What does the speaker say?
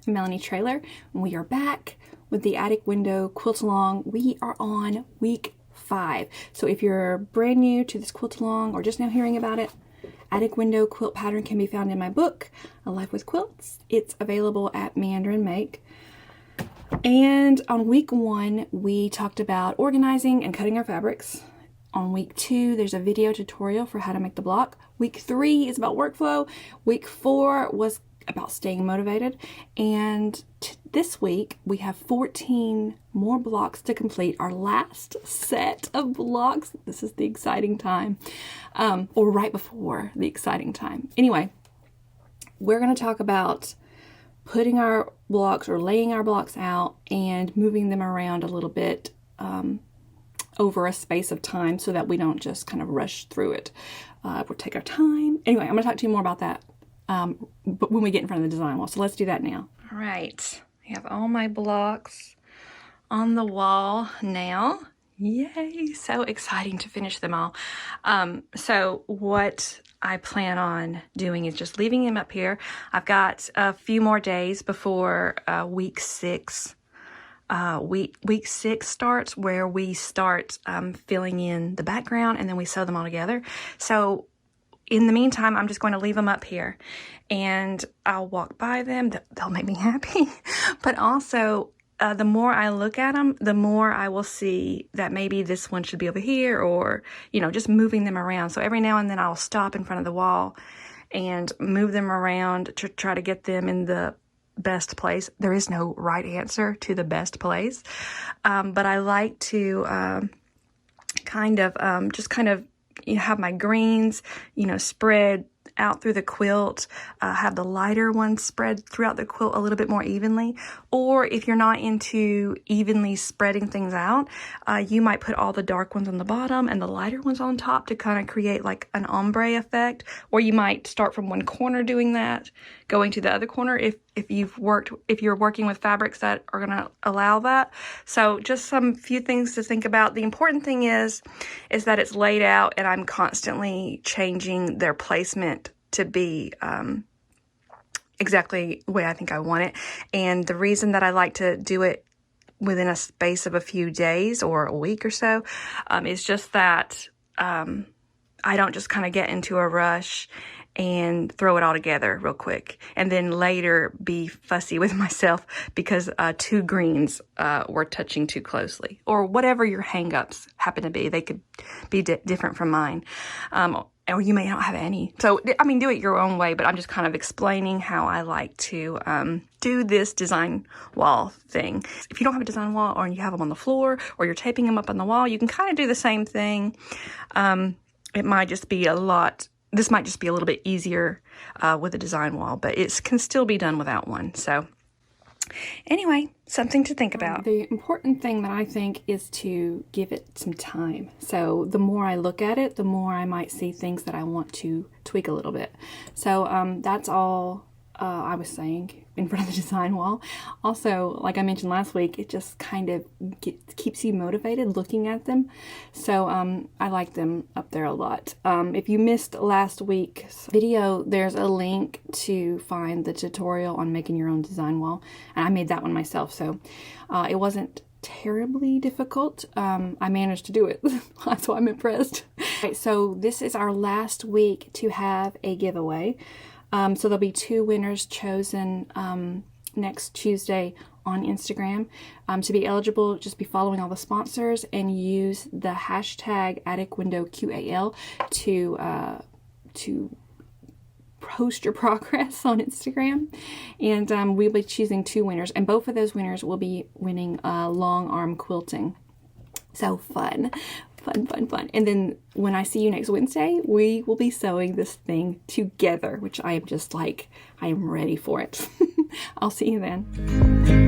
Melanie trailer, and we are back with the attic window quilt along. We are on week 5. So if you're brand new to this quilt along or just now hearing about it, attic window quilt pattern can be found in my book, A Life with Quilts. It's available at Meander and Make. And on week 1, we talked about organizing and cutting our fabrics. On week 2, there's a video tutorial for how to make the block. Week 3 is about workflow. Week 4 was about staying motivated. And this week, we have 14 more blocks to complete our last set of blocks. This is the exciting time, or right before the exciting time. Anyway, we're going to talk about putting our blocks or laying our blocks out and moving them around a little bit over a space of time so that we don't just kind of rush through it. We'll take our time. Anyway, I'm going to talk to you more about that but when we get in front of the design wall. So let's do that now. All right. I have all my blocks on the wall now. Yay! So exciting to finish them all. So what I plan on doing is just leaving them up here. I've got a few more days before week 6. Week 6 starts, where we start filling in the background and then we sew them all together. So in the meantime, I'm just going to leave them up here and I'll walk by them. They'll make me happy. But also, the more I look at them, the more I will see that maybe this one should be over here, or, you know, just moving them around. So every now and then I'll stop in front of the wall and move them around to try to get them in the best place. There is no right answer to the best place. But I like to have my greens, spread out through the quilt, have the lighter ones spread throughout the quilt a little bit more evenly. Or if you're not into evenly spreading things out, you might put all the dark ones on the bottom and the lighter ones on top to kind of create like an ombre effect. Or you might start from one corner doing that, going to the other corner if you're working with fabrics that are going to allow that. So just some few things to think about. The important thing is that it's laid out and I'm constantly changing their placement to be exactly the way I think I want it. And the reason that I like to do it within a space of a few days or a week or so is just that I don't just kind of get into a rush and throw it all together real quick and then later be fussy with myself because 2 greens were touching too closely, or whatever your hang-ups happen to be. They could be different from mine, or you may not have any. So, I mean, do it your own way, but I'm just kind of explaining how I like to do this design wall thing. If you don't have a design wall, or you have them on the floor, or you're taping them up on the wall, you can kind of do the same thing. It might just be this might just be a little bit easier with a design wall, but it can still be done without one. So anyway, something to think about. The important thing that I think is to give it some time. So the more I look at it, the more I might see things that I want to tweak a little bit. So that's all I was saying in front of the design wall. Also, like I mentioned last week, it just kind of keeps you motivated looking at them. So I like them up there a lot. If you missed last week's video, there's a link to find the tutorial on making your own design wall. And I made that one myself, so it wasn't terribly difficult. I managed to do it. That's why I'm impressed. Okay, so this is our last week to have a giveaway. So there'll be 2 winners chosen next Tuesday on Instagram. To be eligible, just be following all the sponsors and use the hashtag AtticWindowQAL to post your progress on Instagram. And we'll be choosing 2 winners, and both of those winners will be winning long arm quilting. So fun. And then when I see you next Wednesday, we will be sewing this thing together, which I am just like, I am ready for it. I'll see you then.